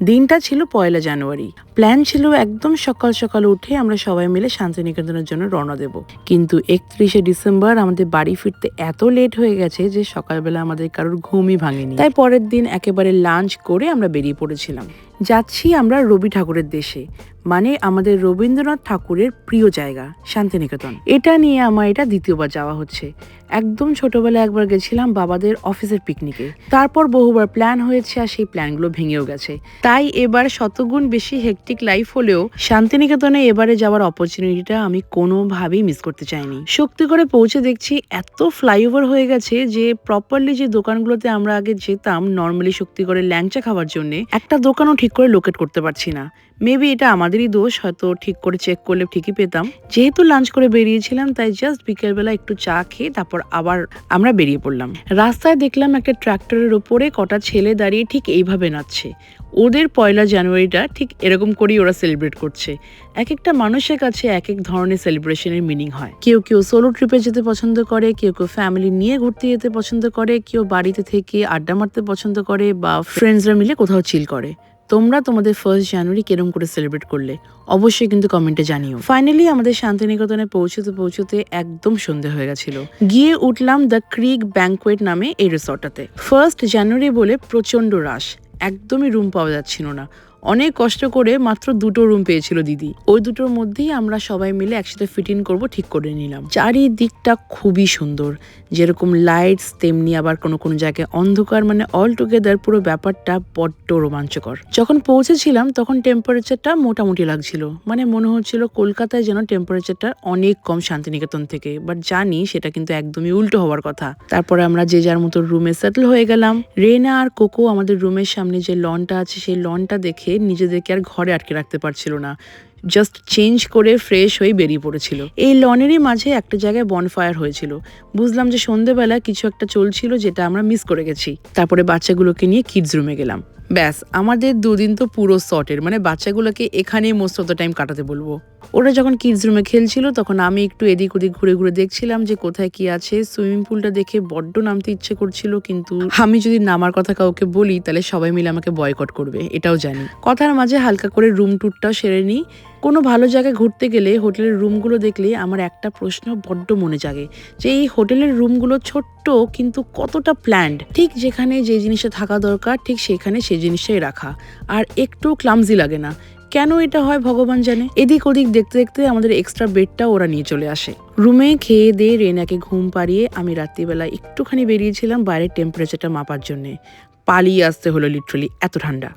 দিনটা ছিল 1 জানুয়ারি। প্ল্যান ছিল একদম সকাল সকাল উঠে আমরা সবাই মিলে শান্তিনিকেতনের জন্য রওনা দেব। কিন্তু 31শে ডিসেম্বর আমাদের বাড়ি ফিরতে এত লেট হয়ে গেছে যে সকালবেলা আমাদের কারোর ঘুমই ভাঙেনি। তাই পরের দিন একেবারে লাঞ্চ করে আমরা বেরিয়ে পড়েছিলাম। যাচ্ছি আমরা রবি ঠাকুরের দেশে, মানে আমাদের রবীন্দ্রনাথ ঠাকুরের প্রিয় জায়গা শান্তিনিকেতন। এটা নিয়ে আমার এটা দ্বিতীয়বার যাওয়া হচ্ছে। একদম ছোটবেলায় একবার গেছিলাম বাবাদের অফিসের পিকনিকে, তারপর বহুবার প্ল্যান হয়েছে আর সেই প্ল্যানগুলো ভেঙেও গেছে। তাই এবার শতগুণ বেশি হেক্টিক লাইফ হলেও শান্তিনিকেতনে এবারে যাওয়ার অপরচুনিটিটা আমি কোনোভাবেই মিস করতে চাইনি। শক্তিগড়ে পৌঁছে দেখছি এত ফ্লাইওভার হয়ে গেছে যে প্রপারলি যে দোকানগুলোতে আমরা আগে যেতাম নর্মালি শক্তিগড়ের ল্যাংচা খাওয়ার জন্য, একটা দোকানও ঠিক করে লোকেট করতে পারছি না। মেবি এটা আমাদেরই দোষ, হয়তো ঠিক করে চেক করলে ঠিকই পেতাম। যেহেতু লাঞ্চ করে বেরিয়েছিলাম তাই জাস্ট বিকেলবেলা একটু চা খেয়ে তারপর আবার আমরা বেরিয়ে পড়লাম। রাস্তায় দেখলাম একটা ট্রাক্টরের উপরে কটা ছেলে দাঁড়িয়ে ঠিক এইভাবে নাচছে। ওদের 1 জানুয়ারিটা ঠিক এরকম করেই ওরা সেলিব্রেট করছে। এক একটা মানুষের কাছে এক এক ধরনের সেলিব্রেশনের মিনিং হয়। কেউ কেউ সোলো ট্রিপে যেতে পছন্দ করে, কেউ কেউ ফ্যামিলি নিয়ে ঘুরতে যেতে পছন্দ করে, কেউ বাড়িতে থেকে আড্ডা মারতে পছন্দ করে, বা ফ্রেন্ডসরা মিলে কোথাও চিল করে। তোমরা তোমাদের 1 জানুয়ারি কিরম করে সেলিব্রেট করলে অবশ্যই কিন্তু কমেন্টে জানিও। ফাইনালি আমাদের শান্তিনিকেতনে পৌঁছতে পৌঁছতে একদম সন্ধে হয়ে গেছিল। গিয়ে উঠলাম দ্য ক্রিক ব্যাংকোয়েট নামে এই রিসর্টটাতে। 1 জানুয়ারি বলে প্রচন্ড রাশ, একদমই রুম পাওয়া যাচ্ছিল না। অনেক কষ্ট করে মাত্র 2টো রুম পেয়েছিল দিদি। ওই 2টোর মধ্যেই আমরা সবাই মিলে একসাথে ফিট ইন করবো ঠিক করে নিলাম। চারিদিকটা খুবই সুন্দর, যেরকম লাইটস তেমনি আবার কোনো কোনো জায়গায় অন্ধকার, মানে অল টুগেদার পুরো ব্যাপারটা বড্ড রোমাঞ্চকর। যখন পৌঁছেছিলাম তখন টেম্পারেচারটা মোটামুটি লাগছিল, মানে মনে হচ্ছিল কলকাতায় যেন টেম্পারেচারটা অনেক কম শান্তিনিকেতন থেকে, বাট জানি সেটা কিন্তু একদমই উল্টো হওয়ার কথা। তারপরে আমরা যে যার মতো রুমে সেটেল হয়ে গেলাম। রেনা আর কোকো আমাদের রুমের সামনে যে লনটা আছে সেই লনটা দেখে নিজেদেরকে আর ঘরে আটকে রাখতে পারছিল না, জাস্ট চেঞ্জ করে ফ্রেশ হয়ে বেরিয়ে পড়েছিল। এই লনেরই মাঝে একটা জায়গায় বনফায়ার হয়েছিল। বুঝলাম যে সন্ধ্যেবেলা কিছু একটা চলছিল যেটা আমরা মিস করে গেছি। তারপরে বাচ্চাগুলোকে নিয়ে কিডস রুমে গেলাম। ব্যাস, আমাদের 2 দিন তো পুরো সর্টের, মানে বাচ্চাগুলোকে এখানেই মোস্ট অফ দ্য টাইম কাটাতে বলবো। ওরা যখন কিডস রুমে খেলছিল তখন আমি একটু এদিক ওদিক ঘুরে ঘুরে দেখছিলাম যে কোথায় কি আছে। সুইমিং পুলটা দেখে বড্ড নামতে ইচ্ছে করছিল, কিন্তু আমি যদি নামার কথা কাউকে বলি তাহলে সবাই মিলে আমাকে বয়কট করবে, এটাও জানি। কথার মাঝে হালকা করে রুম ট্যুরটাও সেরে নিই। কোনো ভালো জায়গায় ঘুরতে গেলে হোটেলের রুমগুলো দেখলে আমার একটা প্রশ্ন বড্ড মনে জাগে, যে এই হোটেলের রুমগুলো ছোট্ট কিন্তু কতটা প্ল্যান্ড। ঠিক যেখানে যে জিনিসটা থাকা দরকার ঠিক সেখানে সেই জিনিসটাই রাখা, আর একটু ক্লামজি লাগে না। কেন এটা হয় ভগবান জানে। এদিক ওদিক দেখতে দেখতে আমাদের এক্সট্রা বেডটা ওরা নিয়ে চলে আসে। রুমে খেয়ে দিয়ে রেনাকে ঘুম পাড়িয়ে আমি রাত্রিবেলা একটুখানি বেরিয়েছিলাম বাইরের টেম্পারেচারটা মাপার জন্যে। পালিয়ে আসতে হলো লিটারালি, এত ঠান্ডা।